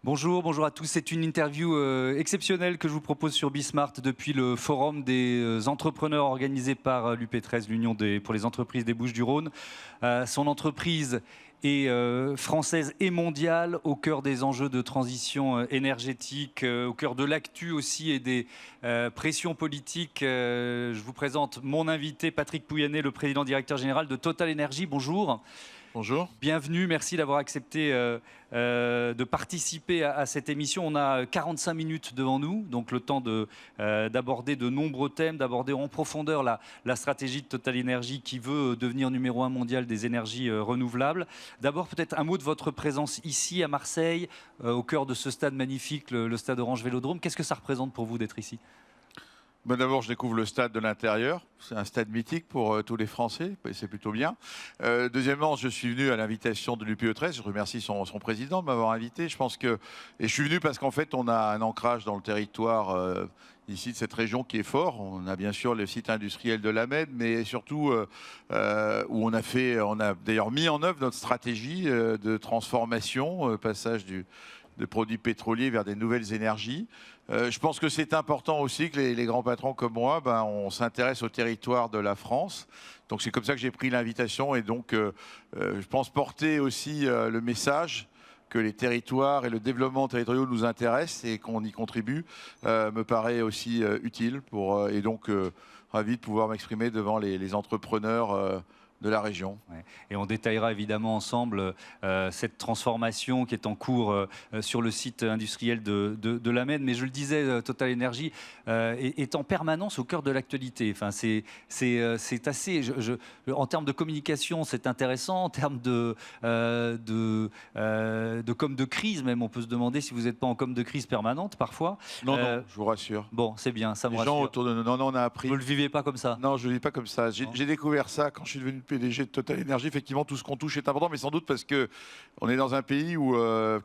Bonjour, bonjour à tous. C'est une interview exceptionnelle que je vous propose sur Bismart depuis le forum des entrepreneurs organisé par l'UP13, pour les entreprises des Bouches-du-Rhône. Son entreprise est française et mondiale, au cœur des enjeux de transition énergétique, au cœur de l'actu aussi et des pressions politiques. Je vous présente mon invité, Patrick Pouyanné, le président directeur général de Total Energy. Bonjour. Bonjour. Bienvenue, merci d'avoir accepté de participer à cette émission. On a 45 minutes devant nous, donc le temps d'aborder de nombreux thèmes, d'aborder en profondeur la stratégie de Total Energy qui veut devenir numéro 1 mondial des énergies renouvelables. D'abord, peut-être un mot de votre présence ici à Marseille, au cœur de ce stade magnifique, le stade Orange Vélodrome. Qu'est-ce que ça représente pour vous d'être ici ? D'abord, je découvre le stade de l'intérieur. C'est un stade mythique pour tous les Français, et c'est plutôt bien. Deuxièmement, je suis venu à l'invitation de l'UPE13. Je remercie son président de m'avoir invité. Et je suis venu parce qu'en fait, on a un ancrage dans le territoire ici de cette région qui est fort. On a bien sûr le site industriel de l'Amed, mais surtout où on a d'ailleurs mis en œuvre notre stratégie de transformation, passage de produits pétroliers vers des nouvelles énergies. Je pense que c'est important aussi que les grands patrons comme moi, on s'intéresse au territoire de la France. Donc c'est comme ça que j'ai pris l'invitation et donc je pense porter aussi le message que les territoires et le développement territorial nous intéressent et qu'on y contribue me paraît aussi utile et donc ravi de pouvoir m'exprimer devant les entrepreneurs de la région. Ouais. Et on détaillera évidemment ensemble cette transformation qui est en cours sur le site industriel de l'Amed. Mais je le disais, Total Energy est en permanence au cœur de l'actualité. Enfin, c'est assez... en termes de communication, c'est intéressant. En termes de com de crise, même, on peut se demander si vous n'êtes pas en com de crise permanente parfois. Non, je vous rassure. Bon, c'est bien, ça me rassure. Les gens autour de nous, non, on a appris. Vous ne le vivez pas comme ça? Non, je ne le vis pas comme ça. J'ai découvert ça quand je suis devenu PDG de Total Energy. Effectivement, tout ce qu'on touche est important, mais sans doute parce qu'on est dans un pays où,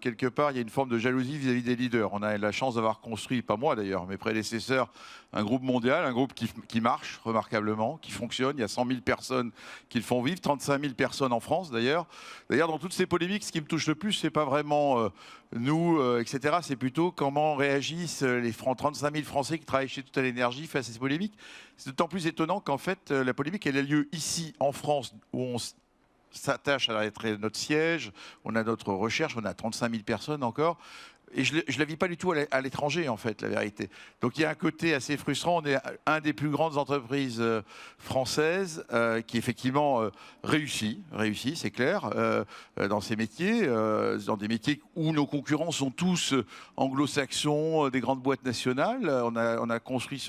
quelque part, il y a une forme de jalousie vis-à-vis des leaders. On a la chance d'avoir construit, pas moi d'ailleurs, mes prédécesseurs, un groupe mondial, un groupe qui marche remarquablement, qui fonctionne. Il y a 100 000 personnes qui le font vivre, 35 000 personnes en France d'ailleurs. D'ailleurs, dans toutes ces polémiques, ce qui me touche le plus, c'est pas vraiment nous, etc. C'est plutôt comment réagissent les 35 000 Français qui travaillent chez Total Energy face à ces polémiques. C'est d'autant plus étonnant qu'en fait, la polémique, elle a lieu ici, en France, où on s'attache à notre siège, on a notre recherche, on a 35 000 personnes encore. Et je ne la vis pas du tout à l'étranger, en fait, la vérité. Donc il y a un côté assez frustrant. On est un des plus grandes entreprises françaises qui, effectivement, réussit, c'est clair, dans ces métiers, dans des métiers où nos concurrents sont tous anglo-saxons, des grandes boîtes nationales. On a construit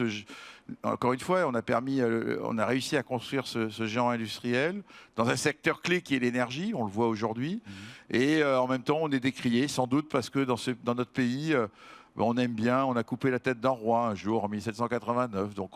encore une fois, on a réussi à construire ce géant industriel dans un secteur clé qui est l'énergie, on le voit aujourd'hui. Et en même temps, on est décrié, sans doute parce que dans notre pays, on aime bien, on a coupé la tête d'un roi un jour en 1789. Donc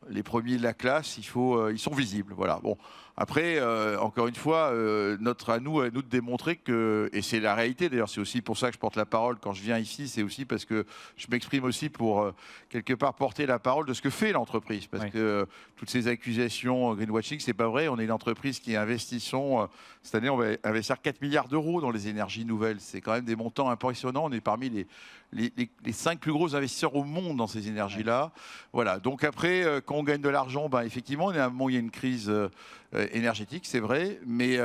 les premiers de la classe, ils sont visibles. Voilà. Bon. Après, encore une fois, à nous de démontrer que, et c'est la réalité d'ailleurs, c'est aussi pour ça que je porte la parole quand je viens ici, c'est aussi parce que je m'exprime aussi pour quelque part porter la parole de ce que fait l'entreprise. Parce que toutes ces accusations greenwashing, c'est pas vrai. On est une entreprise qui investissons, cette année, on va investir 4 milliards d'euros dans les énergies nouvelles. C'est quand même des montants impressionnants. On est parmi les 5 plus gros investisseurs au monde dans ces énergies-là. Voilà. Donc après, quand on gagne de l'argent, effectivement, on est à un moment où il y a une crise énergétique, c'est vrai, mais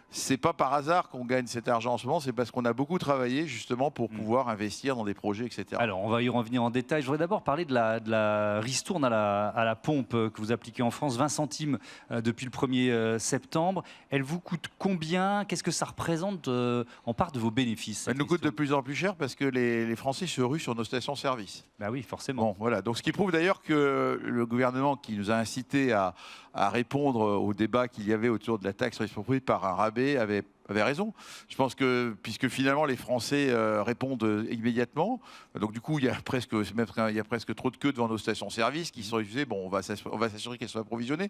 c'est pas par hasard qu'on gagne cet argent en ce moment, c'est parce qu'on a beaucoup travaillé justement pour pouvoir investir dans des projets, etc. Alors, on va y revenir en détail. Je voudrais d'abord parler de la ristourne à la pompe que vous appliquez en France, 20 centimes depuis le 1er septembre. Elle vous coûte combien? Qu'est-ce que ça représente en part de vos bénéfices? Elle nous coûte de plus en plus cher parce que les Français se ruent sur nos stations-service. Ben oui, forcément. Bon, voilà. Donc, ce qui prouve d'ailleurs que le gouvernement qui nous a incités à répondre au débat qu'il y avait autour de la taxe sur les propriétés par un rabais avait raison. Je pense que, puisque finalement les Français répondent immédiatement, donc du coup il y a presque trop de queues devant nos stations-service qui sont refusées. Bon, on va s'assurer qu'elles soient approvisionnées.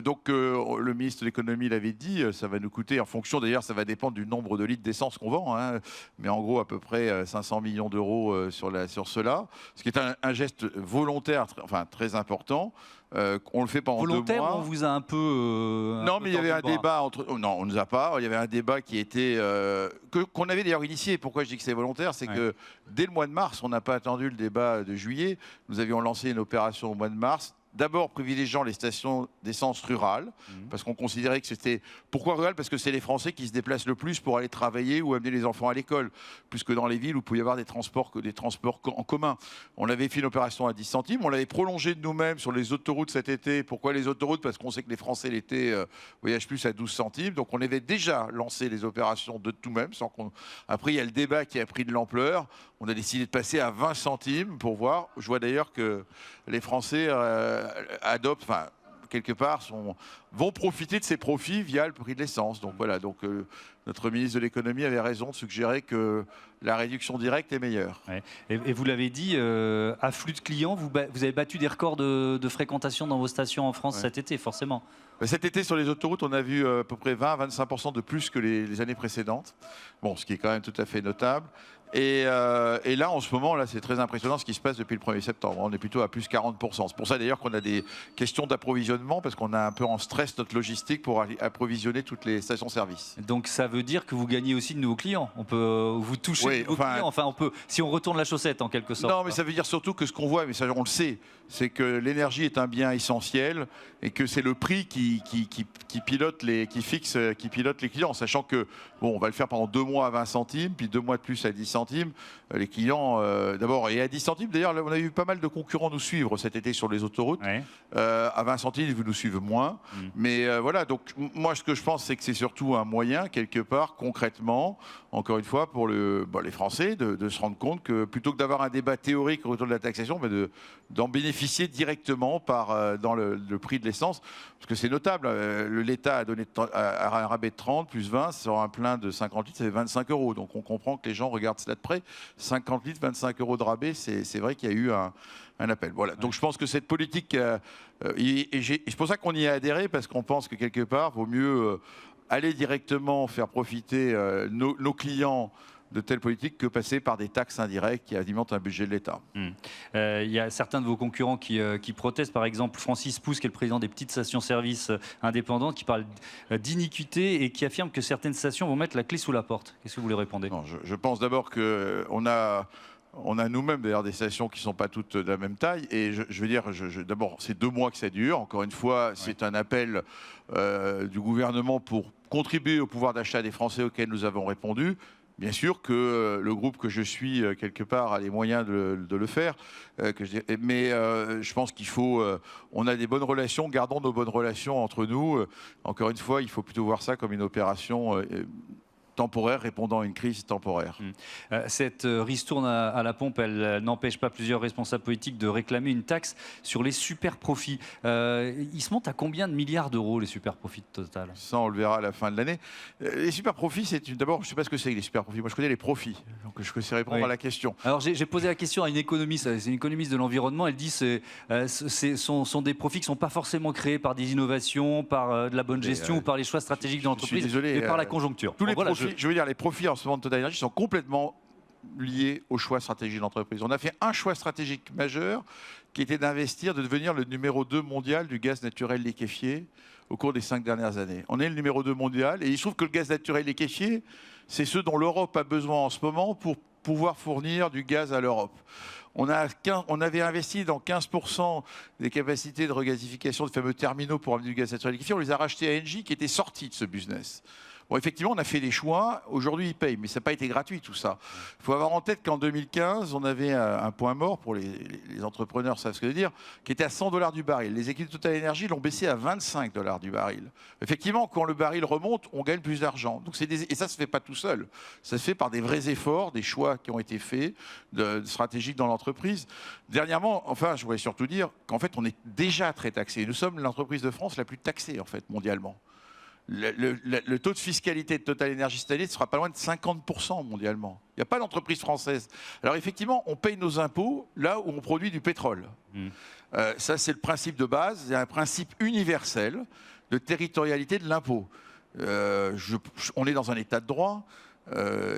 Donc le ministre de l'économie l'avait dit, ça va nous coûter, en fonction d'ailleurs, ça va dépendre du nombre de litres d'essence qu'on vend, hein, mais en gros à peu près 500 millions d'euros sur cela, ce qui est un geste volontaire, très important. On le fait pendant 2 Volontaire, mois. on vous a un peu. Non, mais il y avait un débat entre. Non, on ne nous a pas. Il y avait un débat qui était. Qu'on avait d'ailleurs initié. Pourquoi je dis que c'est volontaire? C'est que dès le mois de mars, on n'a pas attendu le débat de juillet. Nous avions lancé une opération au mois de mars. D'abord privilégiant les stations d'essence rurales, parce qu'on considérait que c'était... Pourquoi rural? Parce que c'est les Français qui se déplacent le plus pour aller travailler ou amener les enfants à l'école, plus que dans les villes où il peut y avoir des transports en commun. On avait fait une opération à 10 centimes, on l'avait prolongée de nous-mêmes sur les autoroutes cet été. Pourquoi les autoroutes? Parce qu'on sait que les Français l'été voyagent plus à 12 centimes. Donc on avait déjà lancé les opérations de nous-mêmes. Après, il y a le débat qui a pris de l'ampleur. On a décidé de passer à 20 centimes pour voir. Je vois d'ailleurs que les Français adoptent, enfin, quelque part, vont profiter de ces profits via le prix de l'essence. Donc voilà, notre ministre de l'économie avait raison de suggérer que la réduction directe est meilleure. Ouais. Et vous l'avez dit, afflux de clients, vous avez battu des records de fréquentation dans vos stations en France cet été, forcément. Cet été, sur les autoroutes, on a vu à peu près 20-25% de plus que les années précédentes. Bon, ce qui est quand même tout à fait notable. Et là, en ce moment, là, c'est très impressionnant ce qui se passe depuis le 1er septembre. On est plutôt à plus 40%. C'est pour ça d'ailleurs qu'on a des questions d'approvisionnement, parce qu'on a un peu en stress notre logistique pour approvisionner toutes les stations-service. Donc ça veut dire que vous gagnez aussi de nouveaux clients. On peut vous toucher de nouveaux clients. Enfin, on peut, si on retourne la chaussette en quelque sorte. Non, mais ça veut dire surtout que ce qu'on voit, mais ça on le sait, c'est que l'énergie est un bien essentiel et que c'est le prix qui pilote les clients, sachant que bon, on va le faire pendant 2 mois à 20 centimes, puis 2 mois de plus à 10 centimes. Les clients, d'abord, et à 10 centimes, d'ailleurs, on a eu pas mal de concurrents nous suivre cet été sur les autoroutes. Ouais. À 20 centimes, ils nous suivent moins. Mais voilà, donc moi, ce que je pense, c'est que c'est surtout un moyen, quelque part, concrètement, encore une fois, pour les Français, de se rendre compte que plutôt que d'avoir un débat théorique autour de la taxation, d'en bénéficier directement dans le prix de l'essence. Parce que c'est notable, l'État a donné un rabais de 30 plus 20, sur un plein de 50 litres, ça fait 25 €. Donc on comprend que les gens regardent cela de près. 50 litres, 25 € de rabais, c'est vrai qu'il y a eu un appel. Voilà. Donc je pense que cette politique, c'est pour ça qu'on y a adhéré, parce qu'on pense que quelque part, il vaut mieux aller directement faire profiter nos clients de telles politiques que passer par des taxes indirectes qui alimentent un budget de l'État. Il y a certains de vos concurrents qui protestent, par exemple Francis Pousse, qui est le président des petites stations-service indépendantes, qui parle d'iniquité et qui affirme que certaines stations vont mettre la clé sous la porte. Qu'est-ce que vous lui répondez? Non, je pense d'abord qu'on a nous-mêmes d'ailleurs des stations qui ne sont pas toutes de la même taille. Et je veux dire, d'abord, c'est 2 mois que ça dure. Encore une fois, c'est un appel du gouvernement pour contribuer au pouvoir d'achat des Français auquel nous avons répondu. Bien sûr que le groupe que je suis, quelque part, a les moyens de le faire. Mais je pense qu'il faut... on a des bonnes relations, gardons nos bonnes relations entre nous. Encore une fois, il faut plutôt voir ça comme une opération temporaire, répondant à une crise temporaire. Cette ristourne à la pompe, elle n'empêche pas plusieurs responsables politiques de réclamer une taxe sur les super profits. Ils se montent à combien de milliards d'euros, les super profits Total? Ça, on le verra à la fin de l'année. Les super profits, d'abord, je ne sais pas ce que c'est les super profits. Moi, je connais les profits. Donc, je sais répondre à la question. Alors, j'ai posé la question à une économiste. C'est une économiste de l'environnement. Elle dit que ce sont des profits qui ne sont pas forcément créés par des innovations, par de la bonne gestion ou par les choix stratégiques de l'entreprise, mais par la conjoncture. Tous les profits, je veux dire, les profits en ce moment de Total Energy sont complètement liés au choix stratégique de l'entreprise. On a fait un choix stratégique majeur qui était d'investir, de devenir le numéro 2 mondial du gaz naturel liquéfié au cours des 5 dernières années. On est le numéro 2 mondial et il se trouve que le gaz naturel liquéfié, c'est ce dont l'Europe a besoin en ce moment pour pouvoir fournir du gaz à l'Europe. On avait investi dans 15% des capacités de regasification de fameux terminaux pour amener du gaz naturel liquéfié. On les a rachetés à Engie qui était sorti de ce business. Bon, effectivement, on a fait des choix. Aujourd'hui, ils payent, mais ça n'a pas été gratuit, tout ça. Il faut avoir en tête qu'en 2015, on avait un point mort, pour les entrepreneurs savent ce que je veux dire, qui était à 100 $ du baril. Les équipes de Total Energy l'ont baissé à 25 $ du baril. Effectivement, quand le baril remonte, on gagne plus d'argent. Et ça ne se fait pas tout seul. Ça se fait par des vrais efforts, des choix qui ont été faits, stratégiques dans l'entreprise. Dernièrement, enfin, je voulais surtout dire qu'en fait, on est déjà très taxé. Nous sommes l'entreprise de France la plus taxée, en fait, mondialement. Le taux de fiscalité de Total Energy cette année ne sera pas loin de 50% mondialement. Il n'y a pas d'entreprise française. Alors effectivement, on paye nos impôts là où on produit du pétrole. Ça, c'est le principe de base. C'est un principe universel de territorialité de l'impôt. On est dans un état de droit.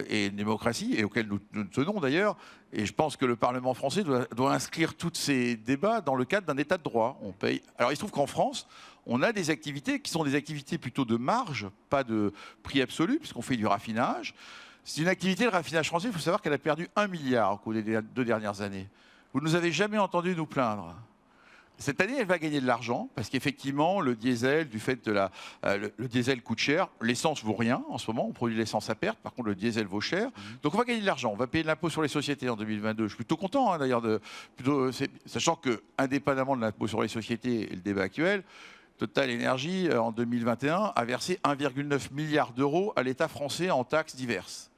et une démocratie, et auquel nous tenons d'ailleurs. Et je pense que le Parlement français doit inscrire tous ces débats dans le cadre d'un état de droit. On paye. Alors il se trouve qu'en France, on a des activités qui sont des activités plutôt de marge, pas de prix absolu, puisqu'on fait du raffinage. C'est une activité, le raffinage français, il faut savoir qu'elle a perdu 1 milliard au cours des 2 dernières années. Vous ne nous avez jamais entendu nous plaindre. Cette année, elle va gagner de l'argent parce qu'effectivement, le diesel, du fait de le diesel coûte cher. L'essence vaut rien en ce moment. On produit l'essence à perte. Par contre, le diesel vaut cher. Donc, on va gagner de l'argent. On va payer de l'impôt sur les sociétés en 2022. Je suis plutôt content, hein, d'ailleurs, sachant que, indépendamment de l'impôt sur les sociétés et le débat actuel, Total Énergie, en 2021, a versé 1,9 milliard d'euros à l'État français en taxes diverses.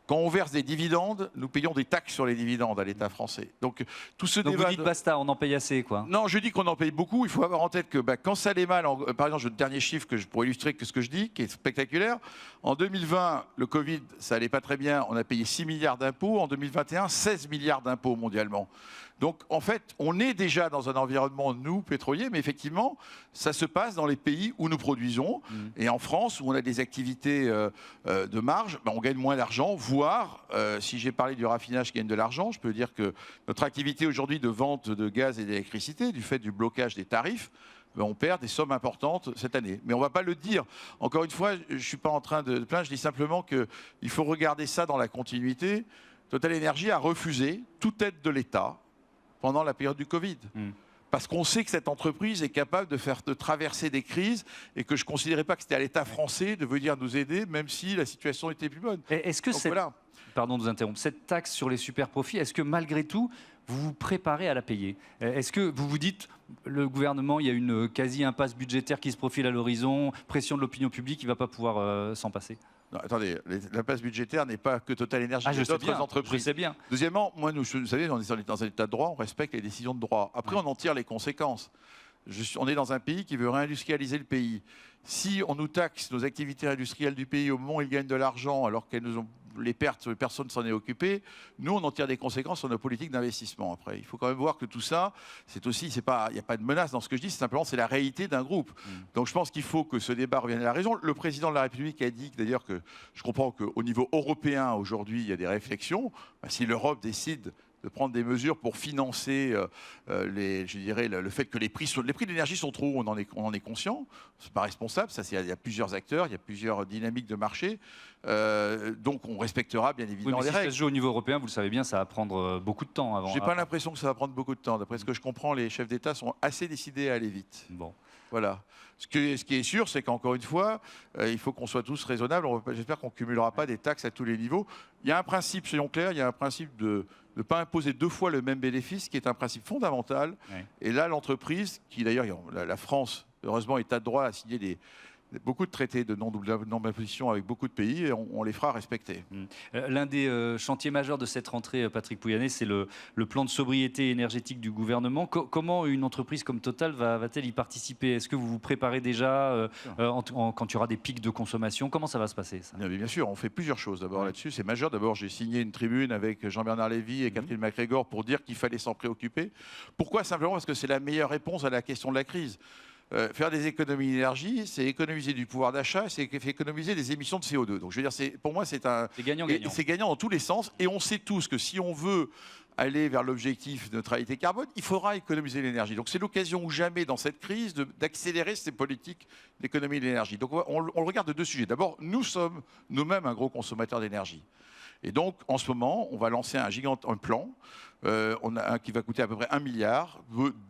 Quand on verse des dividendes, nous payons des taxes sur les dividendes à l'État français. Donc, tout ce Donc débat vous dites basta, on en paye assez, quoi. Non, je dis qu'on en paye beaucoup. Il faut avoir en tête que quand ça allait mal, par exemple, le dernier chiffre pour illustrer ce que je dis, qui est spectaculaire, en 2020, le Covid, ça allait pas très bien. On a payé 6 milliards d'impôts. En 2021, 16 milliards d'impôts mondialement. Donc, en fait, on est déjà dans un environnement, nous, pétrolier, mais effectivement, ça se passe dans les pays où nous produisons. Et en France, où on a des activités de marge, on gagne moins d'argent, voire, si j'ai parlé du raffinage qui gagne de l'argent, je peux dire que notre activité aujourd'hui de vente de gaz et d'électricité, du fait du blocage des tarifs, on perd des sommes importantes cette année. Mais on ne va pas le dire. Encore une fois, je ne suis pas en train de plaindre, je dis simplement qu'il faut regarder ça dans la continuité. Total Énergie a refusé toute aide de l'État pendant la période du Covid. Parce qu'on sait que cette entreprise est capable de traverser des crises et que je ne considérais pas que c'était à l'État français de venir nous aider, même si la situation était plus bonne. Est-ce que pardon de vous interrompre, cette taxe sur les super profits, est-ce que malgré tout, vous vous préparez à la payer? Est-ce que vous vous dites, le gouvernement, il y a une quasi-impasse budgétaire qui se profile à l'horizon, pression de l'opinion publique, il ne va pas pouvoir s'en passer? Non, attendez, l'impasse budgétaire n'est pas que Total Énergie, il y a d'autres entreprises. Je sais bien. Deuxièmement, moi, vous savez, on est dans un état de droit, on respecte les décisions de droit. Après, on en tire les conséquences. On est dans un pays qui veut réindustrialiser le pays. Si on nous taxe nos activités industrielles du pays au moment où ils gagnent de l'argent, alors qu'elles nous ont les pertes, personne ne s'en est occupé, nous, on en tire des conséquences sur nos politiques d'investissement. Après, il faut quand même voir que tout ça, il n'y a pas de menace dans ce que je dis, c'est la réalité d'un groupe. Donc je pense qu'il faut que ce débat revienne à la raison. Le président de la République a dit d'ailleurs que je comprends qu'au niveau européen, aujourd'hui, il y a des réflexions. Si l'Europe décide de prendre des mesures pour financer le fait que les prix de l'énergie sont trop hauts, on en est conscient. C'est pas responsable. Il y a plusieurs acteurs, il y a plusieurs dynamiques de marché. Donc on respectera bien évidemment les règles. Si ça se joue au niveau européen, vous le savez bien, ça va prendre beaucoup de temps avant. J'ai pas l'impression que ça va prendre beaucoup de temps. D'après ce que je comprends, les chefs d'État sont assez décidés à aller vite. Bon. Voilà. Ce qui est sûr, c'est qu'encore une fois, il faut qu'on soit tous raisonnables. J'espère qu'on ne cumulera pas des taxes à tous les niveaux. Il y a un principe, soyons clairs, il y a un principe de ne pas imposer 2 fois le même bénéfice, qui est un principe fondamental. Ouais. Et là, l'entreprise, qui d'ailleurs, la France, heureusement, État de droit, a signé beaucoup de traités de non-imposition avec beaucoup de pays et on les fera respecter. L'un des chantiers majeurs de cette rentrée, Patrick Pouyanné, c'est le plan de sobriété énergétique du gouvernement. Comment une entreprise comme Total va-t-elle y participer? Est-ce que vous vous préparez déjà quand il y aura des pics de consommation? Comment ça va se passer, ça? Bien sûr, on fait plusieurs choses d'abord là-dessus. C'est majeur. D'abord, j'ai signé une tribune avec Jean-Bernard Lévy et Catherine MacGregor pour dire qu'il fallait s'en préoccuper. Pourquoi? Simplement parce que c'est la meilleure réponse à la question de la crise. Faire des économies d'énergie, c'est économiser du pouvoir d'achat, c'est économiser des émissions de CO2. Donc je veux dire, pour moi, c'est gagnant-gagnant. C'est gagnant dans tous les sens. Et on sait tous que si on veut aller vers l'objectif de neutralité carbone, il faudra économiser l'énergie. Donc c'est l'occasion ou jamais dans cette crise d'accélérer ces politiques d'économie de l'énergie. Donc on le regarde de 2 sujets. D'abord, nous sommes nous-mêmes un gros consommateur d'énergie. Et donc, en ce moment, on va lancer un plan qui va coûter à peu près 1 milliard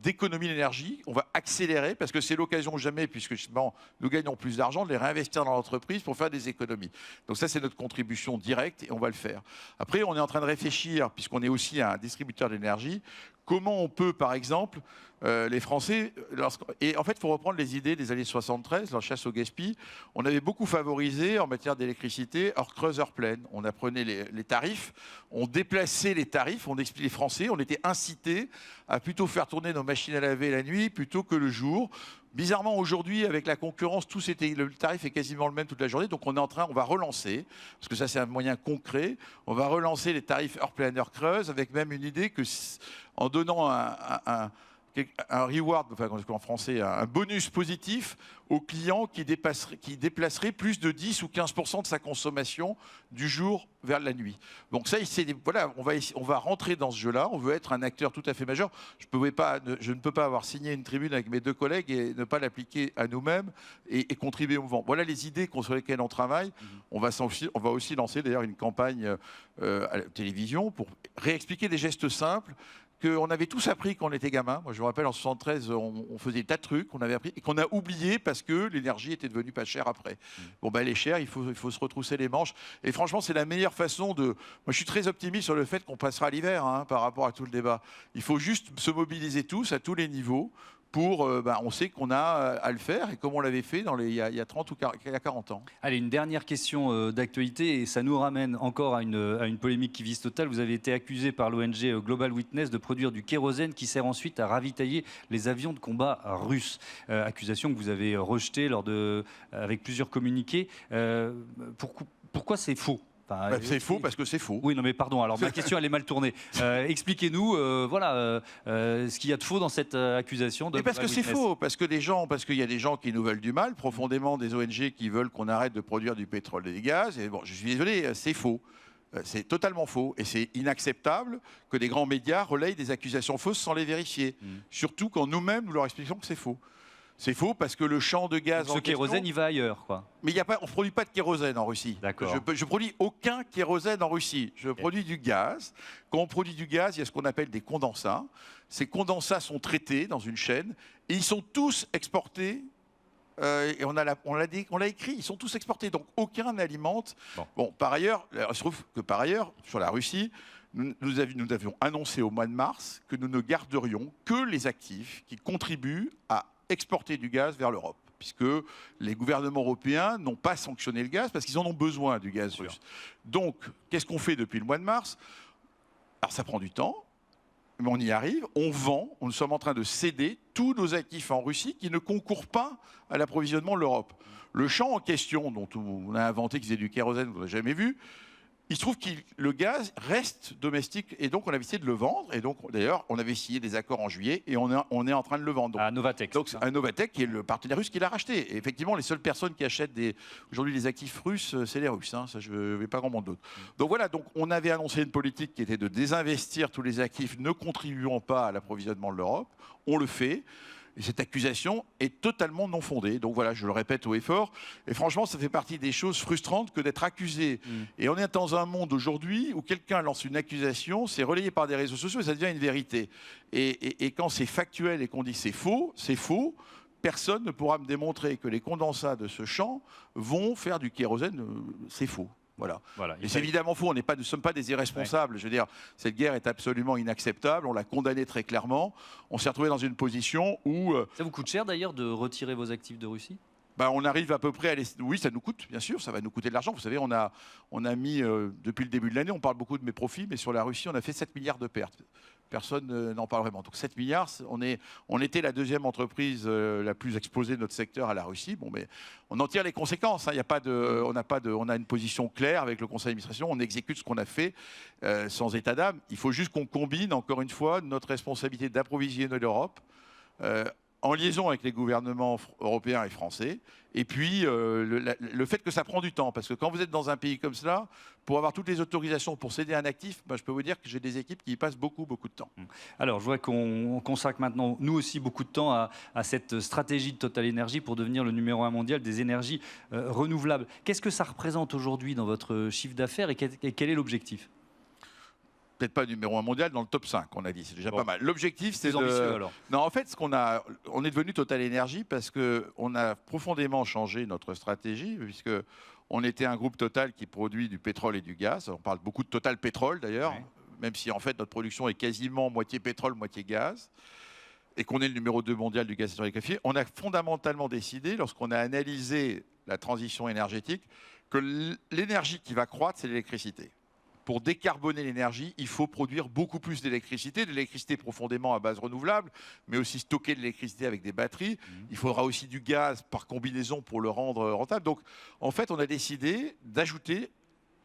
d'économie d'énergie. On va accélérer parce que c'est l'occasion ou jamais, puisque justement, nous gagnons plus d'argent, de les réinvestir dans l'entreprise pour faire des économies. Donc ça, c'est notre contribution directe et on va le faire. Après, on est en train de réfléchir, puisqu'on est aussi un distributeur d'énergie, comment on peut, par exemple, les Français... Et en fait, il faut reprendre les idées des années 73, la chasse au gaspillage. On avait beaucoup favorisé en matière d'électricité, heure creuse, heure pleine. On apprenait les tarifs, on déplaçait les tarifs, on expliquait les Français, on était incités à plutôt faire tourner nos machines à laver la nuit plutôt que le jour. Bizarrement, aujourd'hui, avec la concurrence, le tarif est quasiment le même toute la journée. Donc, on va relancer, parce que ça, c'est un moyen concret, on va relancer les tarifs heure pleine, heure creuse, avec même une idée que, en donnant un reward, enfin en français, un bonus positif aux clients qui déplacerait plus de 10 ou 15% de sa consommation du jour vers la nuit. Donc ça, voilà, on va rentrer dans ce jeu-là. On veut être un acteur tout à fait majeur. Je ne peux pas avoir signé une tribune avec mes 2 collègues et ne pas l'appliquer à nous-mêmes et contribuer au mouvement. Voilà les idées sur lesquelles on travaille. On va aussi lancer d'ailleurs une campagne à la télévision pour réexpliquer des gestes simples qu'on avait tous appris quand on était gamin. Moi, je me rappelle, en 73, on faisait des tas de trucs qu'on avait appris et qu'on a oublié parce que l'énergie était devenue pas chère après. Bon, ben, elle est chère, il faut se retrousser les manches. Et franchement, c'est la meilleure façon de... Moi, je suis très optimiste sur le fait qu'on passera l'hiver par rapport à tout le débat. Il faut juste se mobiliser tous, à tous les niveaux, pour, on sait qu'on a à le faire, et comme on l'avait fait il y a 30 ou 40 ans. Allez, une dernière question d'actualité, et ça nous ramène encore à une polémique qui vise Total. Vous avez été accusé par l'ONG Global Witness de produire du kérosène qui sert ensuite à ravitailler les avions de combat russes. Accusation que vous avez rejetée avec plusieurs communiqués. Pourquoi c'est faux? Enfin, c'est faux parce que c'est faux. Oui, non, mais pardon. Alors, ma question, elle est mal tournée. Expliquez-nous, ce qu'il y a de faux dans cette accusation. Parce que c'est faux, parce qu'il y a des gens qui nous veulent du mal, profondément des ONG qui veulent qu'on arrête de produire du pétrole et du gaz. Et bon, je suis désolé, c'est faux. C'est totalement faux. Et c'est inacceptable que des grands médias relayent des accusations fausses sans les vérifier. Surtout quand nous-mêmes, nous leur expliquons que c'est faux. C'est faux parce que le champ de gaz... Ce kérosène, il va ailleurs, quoi. Mais on ne produit pas de kérosène en Russie. D'accord. Je produis aucun kérosène en Russie. Je produis du gaz. Quand on produit du gaz, il y a ce qu'on appelle des condensats. Ces condensats sont traités dans une chaîne et ils sont tous exportés. Et on l'a écrit, ils sont tous exportés. Donc aucun n'alimente. Bon, par ailleurs, il se trouve que sur la Russie, nous avions annoncé au mois de mars que nous ne garderions que les actifs qui contribuent à exporter du gaz vers l'Europe, puisque les gouvernements européens n'ont pas sanctionné le gaz parce qu'ils en ont besoin du gaz russe. Donc, qu'est-ce qu'on fait depuis le mois de mars? Alors, ça prend du temps, mais on y arrive. On vend, nous sommes en train de céder tous nos actifs en Russie qui ne concourent pas à l'approvisionnement de l'Europe. Le champ en question, dont on a inventé qu'ils aient du kérosène, qu'on n'a jamais vu, il se trouve que le gaz reste domestique et donc on avait essayé de le vendre. Et donc d'ailleurs, on avait signé des accords en juillet et on est en train de le vendre. Donc, à Novatek. Donc à Novatek, qui est le partenaire russe qui l'a racheté. Et effectivement, les seules personnes qui achètent aujourd'hui les actifs russes, c'est les Russes. Ça, je ne vais pas grand monde d'autre. Donc voilà, donc on avait annoncé une politique qui était de désinvestir tous les actifs ne contribuant pas à l'approvisionnement de l'Europe. On le fait. Et cette accusation est totalement non fondée. Donc voilà, je le répète haut et fort. Et franchement, ça fait partie des choses frustrantes que d'être accusé. Et on est dans un monde aujourd'hui où quelqu'un lance une accusation, c'est relayé par des réseaux sociaux et ça devient une vérité. Et quand c'est factuel et qu'on dit c'est faux, personne ne pourra me démontrer que les condensats de ce champ vont faire du kérosène. C'est faux. Voilà. Et c'est évidemment faux, nous ne sommes pas des irresponsables. Ouais. Je veux dire, cette guerre est absolument inacceptable, on l'a condamnée très clairement. On s'est retrouvé dans une position où... Ça vous coûte cher d'ailleurs de retirer vos actifs de Russie? On arrive à peu près à... Oui, ça nous coûte, bien sûr, ça va nous coûter de l'argent. Vous savez, on a mis, depuis le début de l'année, on parle beaucoup de mes profits, mais sur la Russie, on a fait 7 milliards de pertes. Personne n'en parle vraiment. Donc 7 milliards, on était la deuxième entreprise la plus exposée de notre secteur à la Russie. Bon, mais on en tire les conséquences. Hein. On a une position claire avec le conseil d'administration. On exécute ce qu'on a fait sans état d'âme. Il faut juste qu'on combine, encore une fois, notre responsabilité d'approvisionner l'Europe en liaison avec les gouvernements européens et français, et puis le fait que ça prend du temps, parce que quand vous êtes dans un pays comme cela, pour avoir toutes les autorisations pour céder un actif, je peux vous dire que j'ai des équipes qui y passent beaucoup de temps. Alors, je vois qu'on consacre maintenant, nous aussi, beaucoup de temps à cette stratégie de Total Energy pour devenir le numéro 1 mondial des énergies renouvelables. Qu'est-ce que ça représente aujourd'hui dans votre chiffre d'affaires et quel est l'objectif ? Peut-être pas numéro 1 mondial, dans le top 5, on a dit, c'est déjà pas mal. L'objectif, c'est ambitieux, alors. Non, en fait, on est devenu Total Energy parce qu'on a profondément changé notre stratégie, puisque on était un groupe Total qui produit du pétrole et du gaz. On parle beaucoup de Total Pétrole, d'ailleurs, même si en fait notre production est quasiment moitié pétrole, moitié gaz, et qu'on est le numéro 2 mondial du gaz naturel liquéfié. On a fondamentalement décidé, lorsqu'on a analysé la transition énergétique, que l'énergie qui va croître, c'est l'électricité. Pour décarboner l'énergie, il faut produire beaucoup plus d'électricité, de l'électricité profondément à base renouvelable, mais aussi stocker de l'électricité avec des batteries. Il faudra aussi du gaz par combinaison pour le rendre rentable. Donc, en fait, on a décidé d'ajouter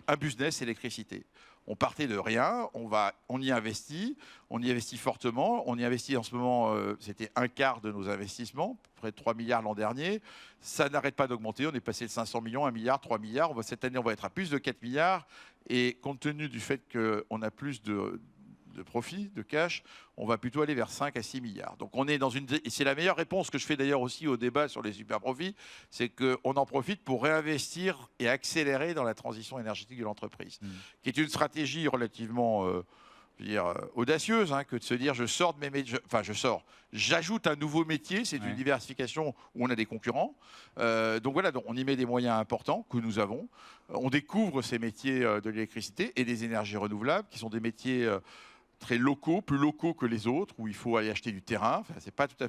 un business électricité. On partait de rien, on y investit fortement. On y investit en ce moment, c'était un quart de nos investissements, près de 3 milliards l'an dernier. Ça n'arrête pas d'augmenter. On est passé de 500 millions, 1 milliard, 3 milliards. Cette année, on va être à plus de 4 milliards. Et compte tenu du fait qu'on a plus de profit, de cash, on va plutôt aller vers 5 à 6 milliards. Donc on est dans et c'est la meilleure réponse que je fais d'ailleurs aussi au débat sur les super profits, c'est qu'on en profite pour réinvestir et accélérer dans la transition énergétique de l'entreprise, qui est une stratégie relativement audacieuse, que de se dire je sors de mes métiers, j'ajoute un nouveau métier, c'est une diversification où on a des concurrents. Donc voilà, on y met des moyens importants que nous avons. On découvre ces métiers de l'électricité et des énergies renouvelables, qui sont des métiers très locaux, plus locaux que les autres, où il faut aller acheter du terrain. Enfin,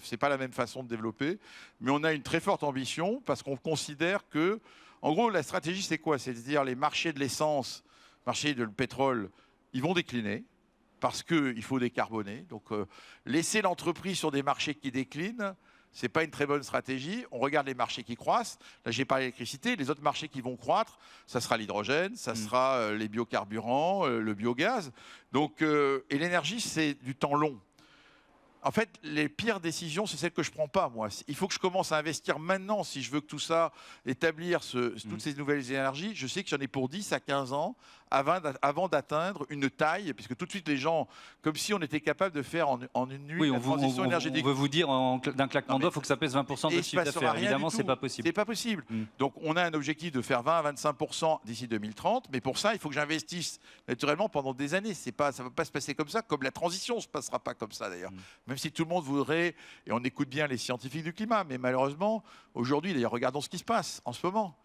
c'est pas la même façon de développer, mais on a une très forte ambition parce qu'on considère que, en gros, la stratégie c'est quoi? C'est de dire les marchés de l'essence, marchés de le pétrole, ils vont décliner parce qu'il faut décarboner. Donc, laisser l'entreprise sur des marchés qui déclinent, ce n'est pas une très bonne stratégie. On regarde les marchés qui croissent. Là, j'ai parlé de l'électricité. Les autres marchés qui vont croître, ça sera l'hydrogène, ça sera les biocarburants, le biogaz. Donc, et l'énergie, c'est du temps long. En fait, les pires décisions, c'est celles que je ne prends pas, moi. Il faut que je commence à investir maintenant si je veux que tout ça, établir toutes ces nouvelles énergies. Je sais que j'en ai pour 10 à 15 ans avant d'atteindre une taille, puisque tout de suite, les gens, comme si on était capable de faire en une nuit la transition énergétique. On veut vous dire d'un claquement d'oeil, il faut que ça pèse 20% de chiffre d'affaires. Évidemment, ce n'est pas possible. C'est pas possible. Donc, on a un objectif de faire 20 à 25% d'ici 2030, mais pour ça, il faut que j'investisse naturellement pendant des années. Ça ne va pas se passer comme ça, comme la transition ne se passera pas comme ça d'ailleurs. Même si tout le monde voudrait, et on écoute bien les scientifiques du climat, mais malheureusement, aujourd'hui, d'ailleurs, regardons ce qui se passe en ce moment.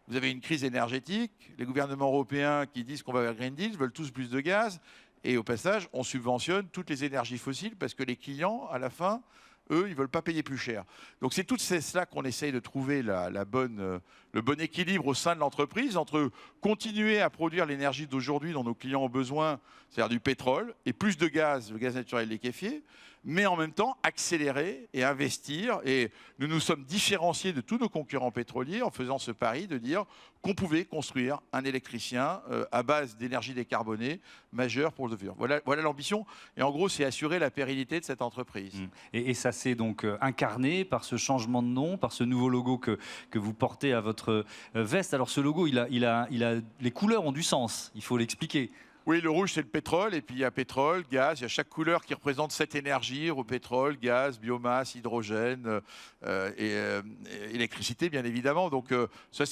Vous avez une crise énergétique, les gouvernements européens qui disent qu'on va vers Green Deal veulent tous plus de gaz, et au passage, on subventionne toutes les énergies fossiles parce que les clients, à la fin, eux, ils ne veulent pas payer plus cher. Donc c'est tout cela qu'on essaye de trouver le bon équilibre au sein de l'entreprise entre continuer à produire l'énergie d'aujourd'hui dont nos clients ont besoin, c'est-à-dire du pétrole, et plus de gaz, le gaz naturel liquéfié, mais en même temps accélérer et investir. Et nous nous sommes différenciés de tous nos concurrents pétroliers en faisant ce pari de dire qu'on pouvait construire un électricien à base d'énergie décarbonée majeure pour le futur. Voilà l'ambition. Et en gros, c'est assurer la pérennité de cette entreprise. Et ça s'est donc incarné par ce changement de nom, par ce nouveau logo que vous portez à votre veste. Alors ce logo, les couleurs ont du sens, il faut l'expliquer. Oui, le rouge, c'est le pétrole. Et puis, il y a pétrole, gaz. Il y a chaque couleur qui représente cette énergie, au pétrole, gaz, biomasse, hydrogène et électricité, bien évidemment. Donc, ça,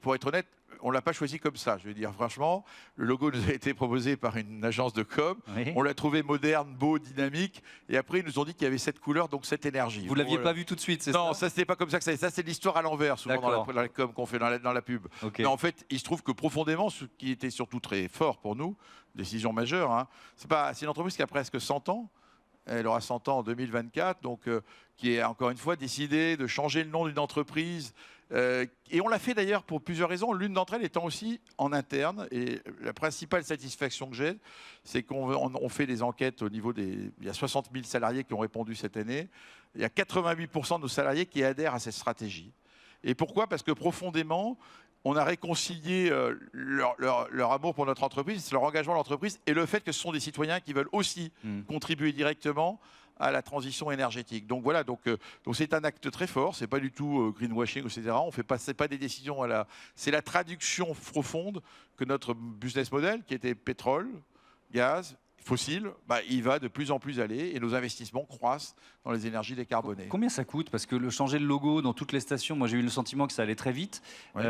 pour être honnête, on ne l'a pas choisi comme ça. Je veux dire, franchement, le logo nous a été proposé par une agence de com. Oui. On l'a trouvé moderne, beau, dynamique. Et après, ils nous ont dit qu'il y avait cette couleur, donc cette énergie. Vous ne l'aviez pas vu tout de suite, c'est ça? Non, ça, c'était pas comme ça que ça. Ça, c'est l'histoire à l'envers, souvent dans la com qu'on fait dans la pub. Okay. Mais en fait, il se trouve que profondément, ce qui était surtout très fort pour nous, décision majeure, c'est une entreprise qui a presque 100 ans. Elle aura 100 ans en 2024, donc qui a encore une fois décidé de changer le nom d'une entreprise. Et on l'a fait d'ailleurs pour plusieurs raisons, l'une d'entre elles étant aussi en interne. Et la principale satisfaction que j'ai, c'est qu'on fait des enquêtes au niveau il y a 60 000 salariés qui ont répondu cette année. Il y a 88% de nos salariés qui adhèrent à cette stratégie. Et pourquoi? Parce que profondément, on a réconcilié leur amour pour notre entreprise, leur engagement à l'entreprise et le fait que ce sont des citoyens qui veulent aussi contribuer directement à la transition énergétique. Donc voilà, donc c'est un acte très fort, c'est pas du tout greenwashing, etc. On fait pas des décisions c'est la traduction profonde que notre business model, qui était pétrole, gaz, fossile, il va de plus en plus aller et nos investissements croissent dans les énergies décarbonées. Combien ça coûte? Parce que changer le logo dans toutes les stations, moi j'ai eu le sentiment que ça allait très vite. Oui.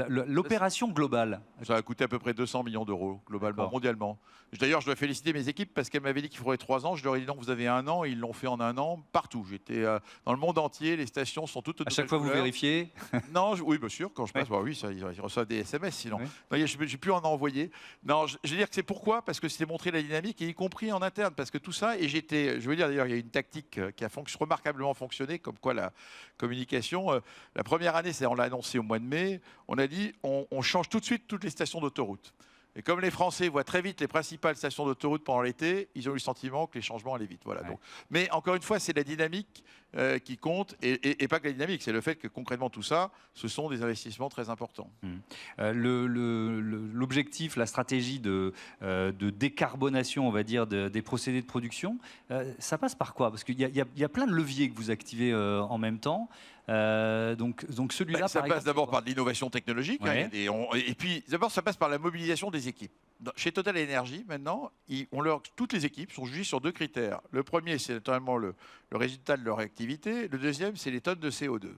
L'opération globale, ça va coûter à peu près 200 millions d'euros globalement, mondialement. D'ailleurs, je dois féliciter mes équipes parce qu'elles m'avaient dit qu'il faudrait 3 ans. Je leur ai dit non, vous avez 1 an. Ils l'ont fait en 1 an partout. J'étais dans le monde entier. Les stations sont toutes. À chaque fois, vous vérifiez? Non, oui, bien sûr. Quand je passe, oui, ils reçoivent des SMS sinon. Oui. Non, j'ai pu en envoyer. Non, je veux dire que c'est pourquoi? Parce que c'était montrer la dynamique, et y compris en interne. Parce que tout ça, et je veux dire d'ailleurs, il y a une tactique qui a remarquablement fonctionné, comme quoi la communication. La première année, on l'a annoncé au mois de mai. On a dit on change tout de suite toutes les stations d'autoroute. Et comme les Français voient très vite les principales stations d'autoroute pendant l'été, ils ont eu le sentiment que les changements allaient vite. Voilà, Ouais. donc. Mais encore une fois, c'est la dynamique qui compte, et pas que la dynamique, c'est le fait que concrètement tout ça, ce sont des investissements très importants. L'objectif, la stratégie de décarbonation, on va dire, des procédés de production, ça passe par quoi? Parce qu'il y a plein de leviers que vous activez en même temps. Donc celui-là, Ça par passe exemple, d'abord c'est par de l'innovation technologique, hein, Ouais. et puis d'abord ça passe par la mobilisation des équipes. Chez Total Energy, maintenant, toutes les équipes sont jugées sur 2 critères. Le premier, c'est naturellement le résultat de leur activité. Le deuxième, c'est les tonnes de CO2.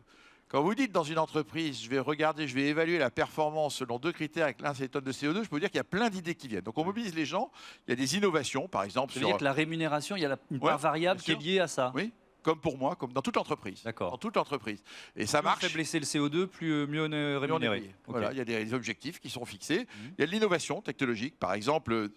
Quand vous dites dans une entreprise, je vais évaluer la performance selon 2 critères, avec l'un c'est les tonnes de CO2, je peux vous dire qu'il y a plein d'idées qui viennent. Donc on mobilise les gens, il y a des innovations, par exemple Ça veut dire que la rémunération, il y a une part variable bien qui est sûr. liée à ça. Oui, comme pour moi, comme dans toute l'entreprise. D'accord. Dans toute l'entreprise. Et ça Plus on marche. fait blesser le CO2, mieux on est Mieux on est rémunéré. payé. Ok. Voilà, il y a des objectifs qui sont fixés. Mhm. Il y a de l'innovation technologique, par exemple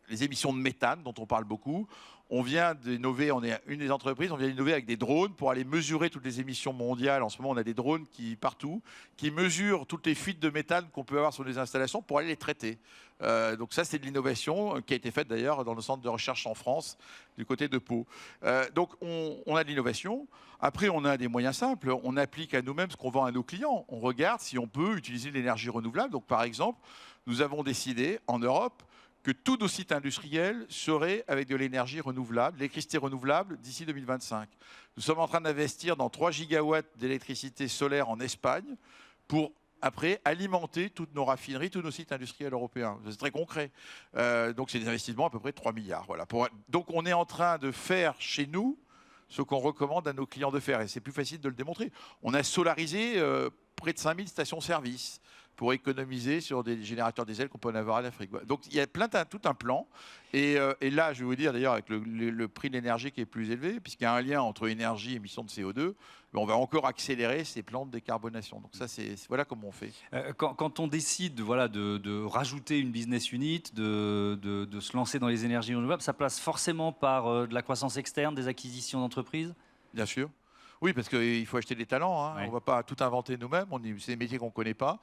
les émissions de méthane dont on parle beaucoup. On vient d'innover, on est une des entreprises, on vient d'innover avec des drones pour aller mesurer toutes les émissions mondiales. En ce moment, on a des drones partout qui mesurent toutes les fuites de méthane qu'on peut avoir sur les installations pour aller les traiter. Donc ça, c'est de l'innovation qui a été faite d'ailleurs dans le centre de recherche en France, du côté de Pau. Donc on a de l'innovation. Après, on a des moyens simples. On applique à nous-mêmes ce qu'on vend à nos clients. On regarde si on peut utiliser l'énergie renouvelable. Donc par exemple, nous avons décidé en Europe que tous nos sites industriels seraient avec de l'énergie renouvelable, l'électricité renouvelable d'ici 2025. Nous sommes en train d'investir dans 3 gigawatts d'électricité solaire en Espagne pour après alimenter toutes nos raffineries, tous nos sites industriels européens. C'est très concret. Donc c'est des investissements à peu près 3 milliards. Voilà. Donc on est en train de faire chez nous ce qu'on recommande à nos clients de faire. Et c'est plus facile de le démontrer. On a solarisé près de 5000 stations-service pour économiser sur des générateurs diesel qu'on peut en avoir en Afrique. Donc il y a tout un plan. Et là, je vais vous dire d'ailleurs, avec le prix de l'énergie qui est plus élevé, puisqu'il y a un lien entre énergie et émissions de CO2, on va encore accélérer ces plans de décarbonation. Donc ça, voilà comment on fait. Quand on décide de rajouter une business unit, de se lancer dans les énergies renouvelables, ça passe forcément par de la croissance externe, des acquisitions d'entreprises? Bien sûr. Oui, parce qu'il faut acheter des talents. Hein. Ouais. On ne va pas tout inventer nous-mêmes. C'est des métiers qu'on ne connaît pas.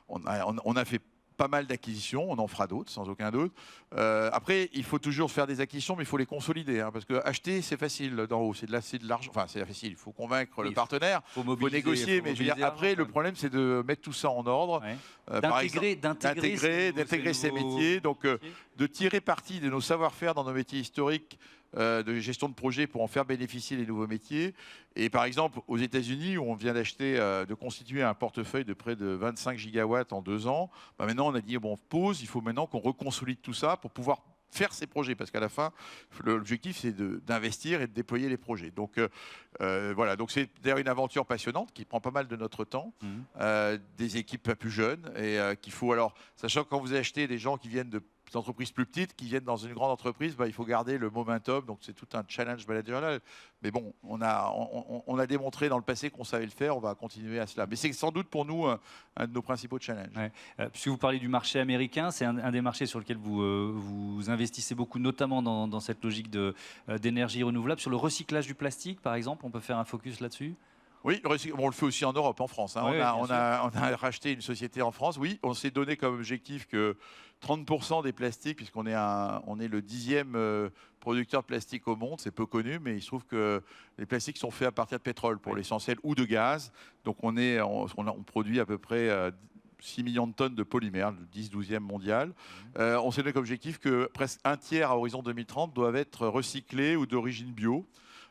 On a fait pas mal d'acquisitions, on en fera d'autres, sans aucun doute. Après, il faut toujours faire des acquisitions, mais il faut les consolider. Hein, parce que acheter, c'est facile d'en haut, c'est de l'argent. Enfin, c'est facile, il faut convaitre le partenaire, il faut négocier. Mais je veux dire, après, le problème, c'est de mettre tout ça en ordre. Ouais. D'intégrer ces métiers. Donc, de tirer parti de nos savoir-faire dans nos métiers historiques, de gestion de projet pour en faire bénéficier les nouveaux métiers. Et par exemple, aux États-Unis, où on vient d'acheter, de constituer un portefeuille de près de 25 gigawatts en 2 ans, maintenant on a dit, bon, pause, il faut maintenant qu'on reconsolide tout ça pour pouvoir faire ces projets, parce qu'à la fin, l'objectif, c'est d'investir et de déployer les projets. Donc voilà, donc c'est d'ailleurs une aventure passionnante qui prend pas mal de notre temps, des équipes pas plus jeunes, et qu'il faut alors, sachant que quand vous achetez des gens qui viennent de entreprises plus petites qui viennent dans une grande entreprise, il faut garder le momentum, donc c'est tout un challenge managérial. Mais bon, on a démontré dans le passé qu'on savait le faire, on va continuer à cela. Mais c'est sans doute pour nous un de nos principaux challenges. Ouais. Puisque vous parlez du marché américain, c'est un des marchés sur lequel vous investissez beaucoup, notamment dans cette logique d'énergie renouvelable. Sur le recyclage du plastique, par exemple, on peut faire un focus là-dessus? Oui, on le fait aussi en Europe, en France. Hein. Oui, on a racheté une société en France. Oui, on s'est donné comme objectif que 30% des plastiques, puisqu'on est, on est le 10e producteur de plastique au monde, c'est peu connu, mais il se trouve que les plastiques sont faits à partir de pétrole pour l'essentiel ou de gaz. Donc on produit à peu près 6 millions de tonnes de polymères, le 10-12e mondial. On s'est donné comme objectif que presque un tiers à horizon 2030 doivent être recyclés ou d'origine bio.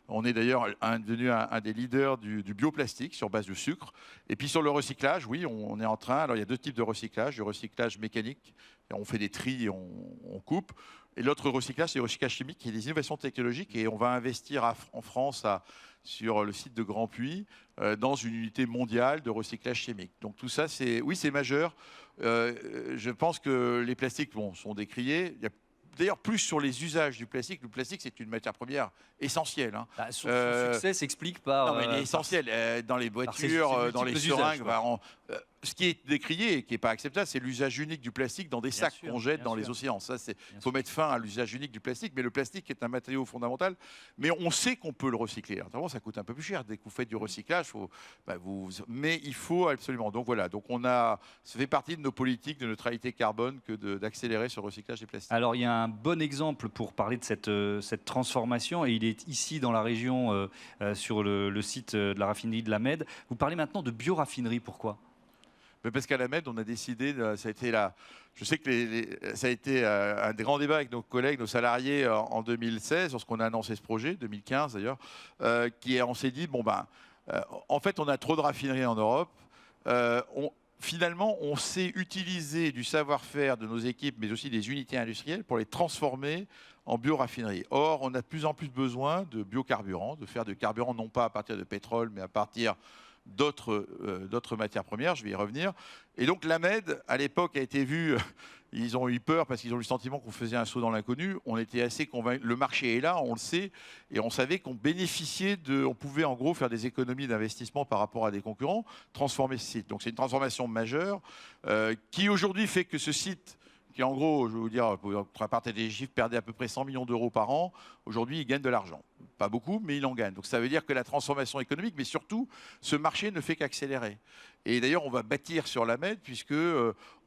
On est d'ailleurs devenu un des leaders du bioplastique sur base de sucre. Et puis sur le recyclage, oui, on est en train. Alors il y a 2 types de recyclage. Du recyclage mécanique, on fait des tris et on coupe. Et l'autre recyclage, c'est le recyclage chimique, qui est des innovations technologiques. Et on va investir en France sur le site de Grand Puy dans une unité mondiale de recyclage chimique. Donc tout ça, c'est majeur. Je pense que les plastiques sont décriés. Il y a d'ailleurs plus sur les usages du plastique. Le plastique, c'est une matière première essentielle. Hein. Son succès s'explique par... Non, mais il est essentiel. Dans les voitures, dans les seringues, Ce qui est décrié et qui n'est pas acceptable, c'est l'usage unique du plastique dans des Bien sacs sûr, qu'on jette bien dans les sûr. océans. Ça, il Bien faut sûr. mettre fin à l'usage unique du plastique. Mais le plastique est un matériau fondamental. Mais on sait qu'on peut le recycler. Notamment, ça coûte un peu plus cher. Dès que vous faites du recyclage, mais il faut absolument. Donc voilà. Donc ça fait partie de nos politiques de neutralité carbone que d'accélérer sur le recyclage des plastiques. Alors, il y a un bon exemple pour parler de cette transformation, et il est ici dans la région, sur le site de la raffinerie de la Med. Vous parlez maintenant de bioraffinerie, pourquoi? Mais parce qu'à la Med, on a décidé, ça a été je sais que ça a été un grand débat avec nos collègues, nos salariés en 2016, lorsqu'on a annoncé ce projet, 2015 d'ailleurs, on s'est dit, en fait, on a trop de raffineries en Europe. Finalement, on sait utiliser du savoir-faire de nos équipes, mais aussi des unités industrielles, pour les transformer en bioraffinerie. Or, on a de plus en plus besoin de biocarburants, de faire de carburant non pas à partir de pétrole, mais à partir d'autres matières premières, je vais y revenir. Et donc la Med, à l'époque, a été vue, ils ont eu peur parce qu'ils ont eu le sentiment qu'on faisait un saut dans l'inconnu. On était assez convaincus, le marché est là, on le sait, et on savait qu'on bénéficiait on pouvait en gros faire des économies d'investissement par rapport à des concurrents, transformer ce site. Donc c'est une transformation majeure qui aujourd'hui fait que ce site, qui en gros, je vais vous dire, pour partir des chiffres, perdait à peu près 100 millions d'euros par an. Aujourd'hui, il gagne de l'argent. Pas beaucoup, mais il en gagne. Donc ça veut dire que la transformation économique, mais surtout, ce marché ne fait qu'accélérer. Et d'ailleurs, on va bâtir sur la Med, puisque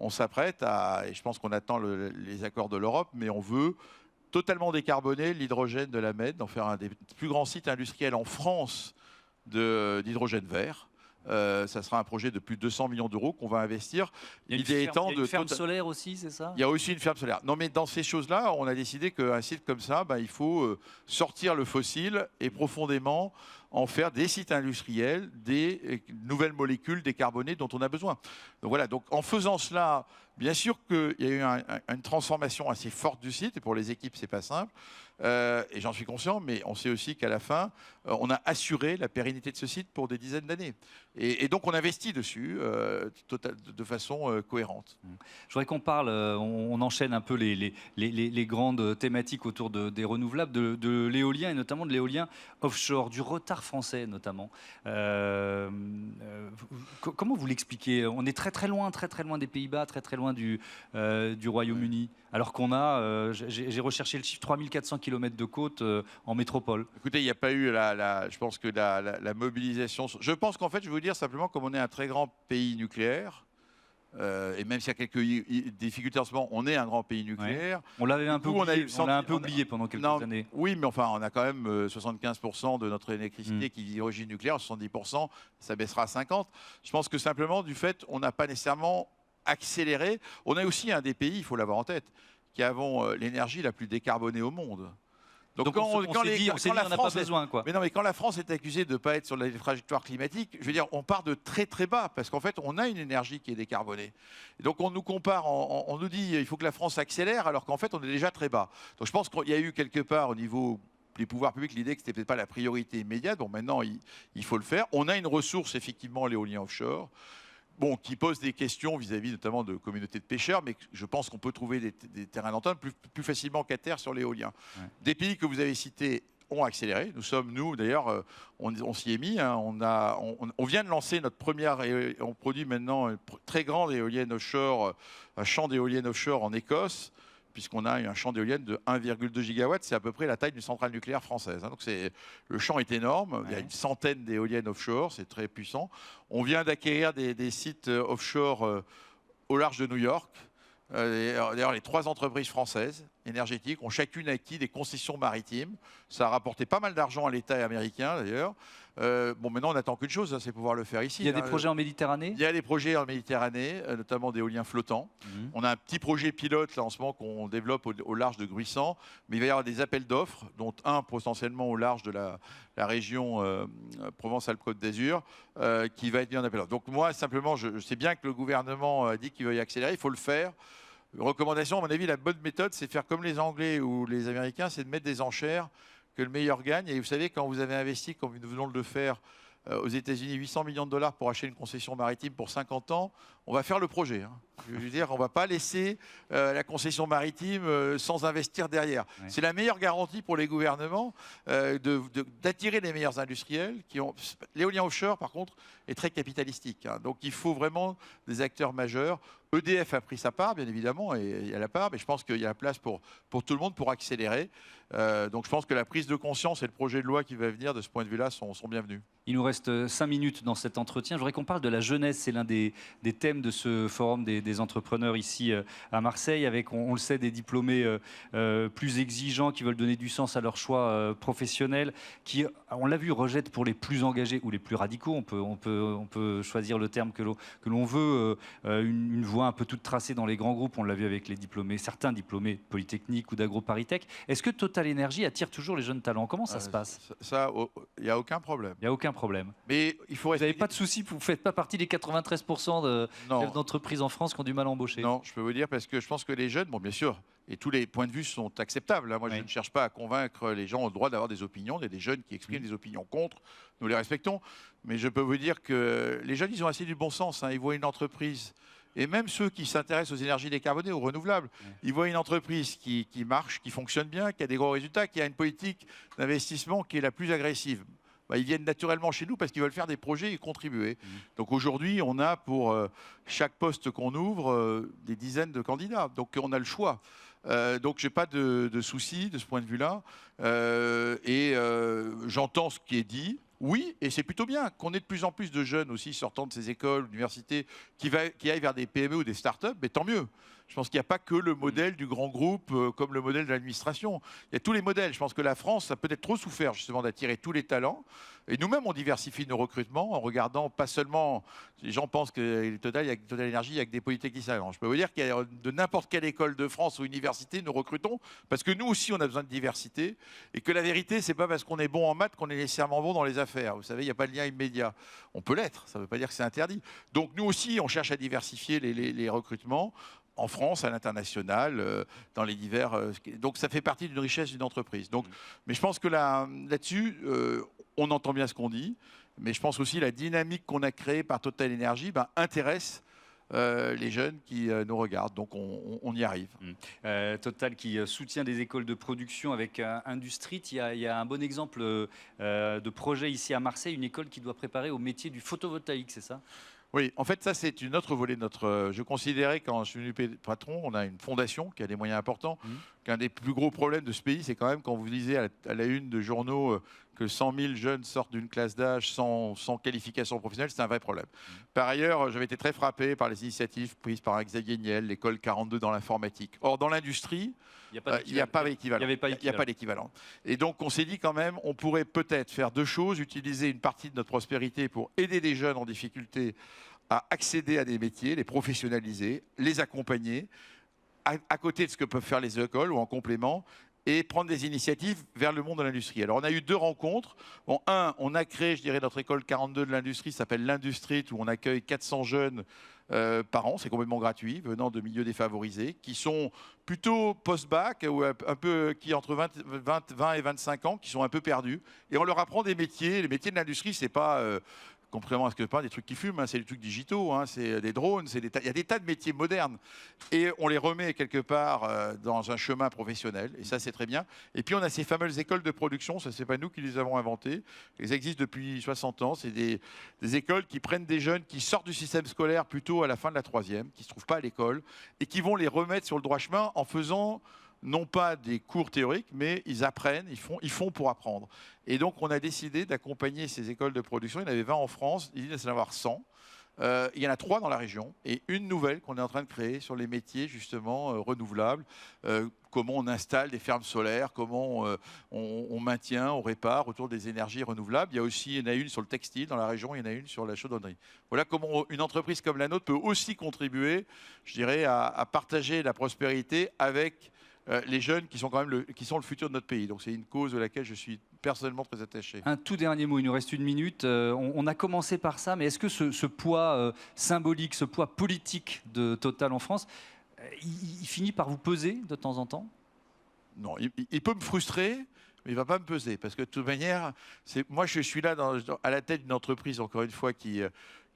on s'apprête et je pense qu'on attend les accords de l'Europe, mais on veut totalement décarboner l'hydrogène de la Med, d'en faire un des plus grands sites industriels en France d'hydrogène vert. Ça sera un projet de plus de 200 millions d'euros qu'on va investir. Il y a une ferme solaire aussi, c'est ça? Il y a aussi une ferme solaire. Non, mais dans ces choses-là, on a décidé qu'un site comme ça, il faut sortir le fossile et profondément en faire des sites industriels, des nouvelles molécules décarbonées dont on a besoin. Donc voilà, donc en faisant cela, bien sûr qu'il y a eu une transformation assez forte du site, et pour les équipes, c'est pas simple. Et j'en suis conscient, mais on sait aussi qu'à la fin, on a assuré la pérennité de ce site pour des dizaines d'années. Et donc on investit dessus de façon cohérente. Je voudrais qu'on parle, on enchaîne un peu les grandes thématiques autour des renouvelables, de l'éolien, et notamment de l'éolien offshore, du retard français notamment. Comment vous l'expliquez? On est très loin des Pays-Bas, très loin du Royaume-Uni, alors qu'on a, j'ai recherché le chiffre, 3400 km de côte en métropole. Écoutez, il n'y a pas eu je pense que la mobilisation. Je pense qu'en fait, je vais vous dire simplement, comme on est un très grand pays nucléaire, et même s'il y a quelques difficultés en ce moment, on est un grand pays nucléaire. Ouais. On l'avait un peu oublié, on l'a oublié pendant quelques années. Oui, mais enfin, on a quand même 75% de notre électricité qui est d'origine nucléaire, 70%, ça baissera à 50%. Je pense que simplement, du fait, on n'a pas nécessairement accéléré. On est aussi un des pays, il faut l'avoir en tête, qui avons l'énergie la plus décarbonée au monde. Donc on s'est dit, on n'a pas besoin, quoi. Mais non, mais quand la France est accusée de ne pas être sur la trajectoire climatique, je veux dire, on part de très bas, parce qu'en fait, on a une énergie qui est décarbonée. Et donc on nous compare, on nous dit, il faut que la France accélère, alors qu'en fait, on est déjà très bas. Donc je pense qu'il y a eu quelque part au niveau des pouvoirs publics l'idée que ce n'était peut-être pas la priorité immédiate. Bon, maintenant, il faut le faire. On a une ressource, effectivement, l'éolien offshore. Bon, qui pose des questions vis-à-vis notamment de communautés de pêcheurs, mais je pense qu'on peut trouver des terrains d'entente plus facilement qu'à terre sur l'éolien. Ouais. Des pays que vous avez cités ont accéléré. Nous d'ailleurs, on s'y est mis. Hein. On vient de lancer notre première, on produit maintenant une très grande éolienne offshore, un champ d'éoliennes offshore en Écosse, puisqu'on a un champ d'éoliennes de 1,2 gigawatts, c'est à peu près la taille d'une centrale nucléaire française. Hein. Donc le champ est énorme, ouais. Il y a une centaine d'éoliennes offshore, c'est très puissant. On vient d'acquérir des sites offshore au large de New York. D'ailleurs, les 3 entreprises françaises énergétiques ont chacune acquis des concessions maritimes. Ça a rapporté pas mal d'argent à l'État américain, d'ailleurs. Maintenant, on n'attend qu'une chose, c'est pouvoir le faire ici. Il y a des projets en Méditerranée? Il y a des projets en Méditerranée, notamment d'éoliens flottants. On a un petit projet pilote là, en ce moment qu'on développe au large de Gruissant, mais il va y avoir des appels d'offres, dont un potentiellement au large de la région Provence-Alpes-Côte d'Azur, qui va être mis en appel d'offres. Donc moi, simplement, je sais bien que le gouvernement a dit qu'il va y accélérer, il faut le faire. Recommandation, à mon avis, la bonne méthode, c'est de faire comme les Anglais ou les Américains, c'est de mettre des enchères, que le meilleur gagne. Et vous savez, quand vous avez investi, comme nous venons de le faire aux États-Unis, 800 millions de dollars pour acheter une concession maritime pour 50 ans, on va faire le projet. Hein. Je veux dire, on ne va pas laisser la concession maritime sans investir derrière. Ouais. C'est la meilleure garantie pour les gouvernements d'attirer les meilleurs industriels. L'éolien offshore, par contre, est très capitalistique. Hein. Donc il faut vraiment des acteurs majeurs. EDF a pris sa part, bien évidemment, et il y a la part, mais je pense qu'il y a la place pour tout le monde pour accélérer. Donc je pense que la prise de conscience et le projet de loi qui va venir de ce point de vue-là sont bienvenus. Il nous reste 5 minutes dans cet entretien. Je voudrais qu'on parle de la jeunesse. C'est l'un des thèmes de ce forum des entrepreneurs ici à Marseille, avec, on le sait, des diplômés plus exigeants qui veulent donner du sens à leur choix professionnel, qui, on l'a vu, rejettent pour les plus engagés ou les plus radicaux. On peut choisir le terme que l'on veut, une voie un peu toute tracée dans les grands groupes. On l'a vu avec les diplômés, certains diplômés polytechniques ou d'AgroParisTech. Est-ce que Total Energy attire toujours les jeunes talents? Comment ça se passe? Ça, il n'y a aucun problème. Il n'y a aucun problème. Mais il faut Vous n'avez pas de souci, vous ne faites pas partie des 93% de chefs Non. d'entreprise en France qui ont du mal à embaucher? Non, je peux vous dire, parce que je pense que les jeunes, bon, bien sûr, et tous les points de vue sont acceptables. Hein. Moi, Oui. je ne cherche pas à convaincre les gens, ont le droit d'avoir des opinions. Il y a des jeunes qui expriment des opinions contre, nous les respectons. Mais je peux vous dire que les jeunes, ils ont assez du bon sens. Hein. Ils voient une entreprise, et même ceux qui s'intéressent aux énergies décarbonées, aux renouvelables, ils voient une entreprise qui marche, qui fonctionne bien, qui a des gros résultats, qui a une politique d'investissement qui est la plus agressive. Bah, ils viennent naturellement chez nous parce qu'ils veulent faire des projets et contribuer. Donc aujourd'hui, on a pour chaque poste qu'on ouvre des dizaines de candidats. Donc on a le choix. Donc je n'ai pas de soucis de ce point de vue-là. J'entends ce qui est dit. Oui, et c'est plutôt bien qu'on ait de plus en plus de jeunes aussi sortant de ces écoles, universités, qui aillent vers des PME ou des startups, mais tant mieux. Je pense qu'il n'y a pas que le modèle du grand groupe comme le modèle de l'administration. Il y a tous les modèles. Je pense que la France a peut-être trop souffert justement d'attirer tous les talents. Et nous-mêmes, on diversifie nos recrutements en regardant pas seulement... Les gens pensent que Total Energy, il y a que des polytechniciens. Alors, je peux vous dire qu'il y a de n'importe quelle école de France ou université, nous recrutons parce que nous aussi, on a besoin de diversité. Et que la vérité, c'est pas parce qu'on est bon en maths qu'on est nécessairement bon dans les affaires. Vous savez, il n'y a pas de lien immédiat. On peut l'être, ça ne veut pas dire que c'est interdit. Donc nous aussi, on cherche à diversifier les recrutements en France, à l'international, dans les divers... donc ça fait partie d'une richesse d'une entreprise. Donc, mais je pense que là-dessus, on entend bien ce qu'on dit, mais je pense aussi que la dynamique qu'on a créée par Total Energy intéresse les jeunes qui nous regardent. Donc on y arrive. Total qui soutient des écoles de production avec Industrie. Il y a un bon exemple de projet ici à Marseille, une école qui doit préparer au métier du photovoltaïque, c'est ça? Oui, en fait, ça, c'est une autre volet de notre... Je considérais, quand je suis devenu patron, on a une fondation qui a des moyens importants, qu'un des plus gros problèmes de ce pays, c'est quand même quand vous lisez à la une de journaux que 100 000 jeunes sortent d'une classe d'âge sans qualification professionnelle, c'est un vrai problème. Par ailleurs, j'avais été très frappé par les initiatives prises par Xavier Niel, l'école 42 dans l'informatique. Or, dans l'industrie, il n'y a pas d'équivalent. Il n'y a pas d'équivalent. Et donc, on s'est dit quand même, on pourrait peut-être faire deux choses, utiliser une partie de notre prospérité pour aider des jeunes en difficulté à accéder à des métiers, les professionnaliser, les accompagner, à côté de ce que peuvent faire les écoles ou en complément, et prendre des initiatives vers le monde de l'industrie. Alors, on a eu deux rencontres. Bon, on a créé, je dirais, notre école 42 de l'industrie, ça s'appelle l'Industrie, où on accueille 400 jeunes par an, c'est complètement gratuit, venant de milieux défavorisés, qui sont plutôt post-bac, ou un peu qui entre 20 et 25 ans, qui sont un peu perdus. Et on leur apprend des métiers. Les métiers de l'industrie, c'est pas... contrairement à ce que pas des trucs qui fument, c'est des trucs digitaux, c'est des drones, il y a des tas de métiers modernes. Et on les remet quelque part dans un chemin professionnel, et ça c'est très bien. Et puis on a ces fameuses écoles de production, ça c'est pas nous qui les avons inventées, elles existent depuis 60 ans, c'est des écoles qui prennent des jeunes qui sortent du système scolaire plutôt à la fin de la troisième, qui ne se trouvent pas à l'école, et qui vont les remettre sur le droit chemin en faisant... non pas des cours théoriques, mais ils apprennent, ils font pour apprendre. Et donc, on a décidé d'accompagner ces écoles de production. Il y en avait 20 en France, il y en a avoir 100. Il y en a 3 dans la région et une nouvelle qu'on est en train de créer sur les métiers, justement, renouvelables. Comment on installe des fermes solaires, comment on maintient, on répare autour des énergies renouvelables. Il y en a une sur le textile dans la région, il y en a une sur la chaudronnerie. Voilà comment une entreprise comme la nôtre peut aussi contribuer, je dirais, à partager la prospérité avec... les jeunes qui sont quand même qui sont le futur de notre pays. Donc c'est une cause de laquelle je suis personnellement très attaché. Un tout dernier mot, il nous reste une minute. On a commencé par ça, mais est-ce que ce poids symbolique, ce poids politique de Total en France, il finit par vous peser de temps en temps? Non, il peut me frustrer, mais il ne va pas me peser. Parce que de toute manière, moi je suis là à la tête d'une entreprise, encore une fois, qui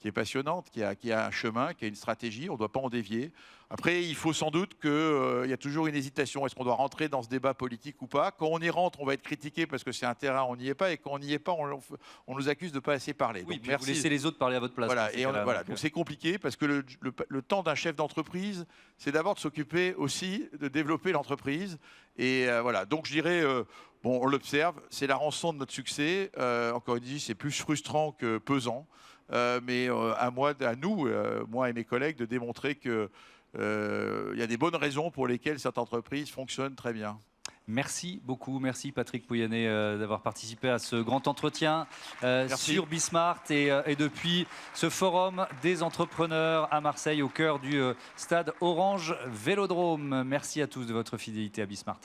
est passionnante, qui a un chemin, qui a une stratégie. On ne doit pas en dévier. Après, il faut sans doute qu'il y a toujours une hésitation. Est-ce qu'on doit rentrer dans ce débat politique ou pas? Quand on y rentre, on va être critiqué parce que c'est un terrain, on n'y est pas. Et quand on n'y est pas, on nous accuse de ne pas assez parler. Oui, Donc, puis vous laissez les autres parler à votre place. Voilà, Donc, donc c'est compliqué parce que le temps d'un chef d'entreprise, c'est d'abord de s'occuper aussi de développer l'entreprise. Et voilà, donc je dirais, bon, on l'observe, c'est la rançon de notre succès. Encore une fois, c'est plus frustrant que pesant. Mais à nous, moi et mes collègues, de démontrer que il y a des bonnes raisons pour lesquelles cette entreprise fonctionne très bien. Merci beaucoup, merci Patrick Pouyanné d'avoir participé à ce grand entretien sur Bismart et depuis ce forum des entrepreneurs à Marseille au cœur du stade Orange Vélodrome. Merci à tous de votre fidélité à Bismart.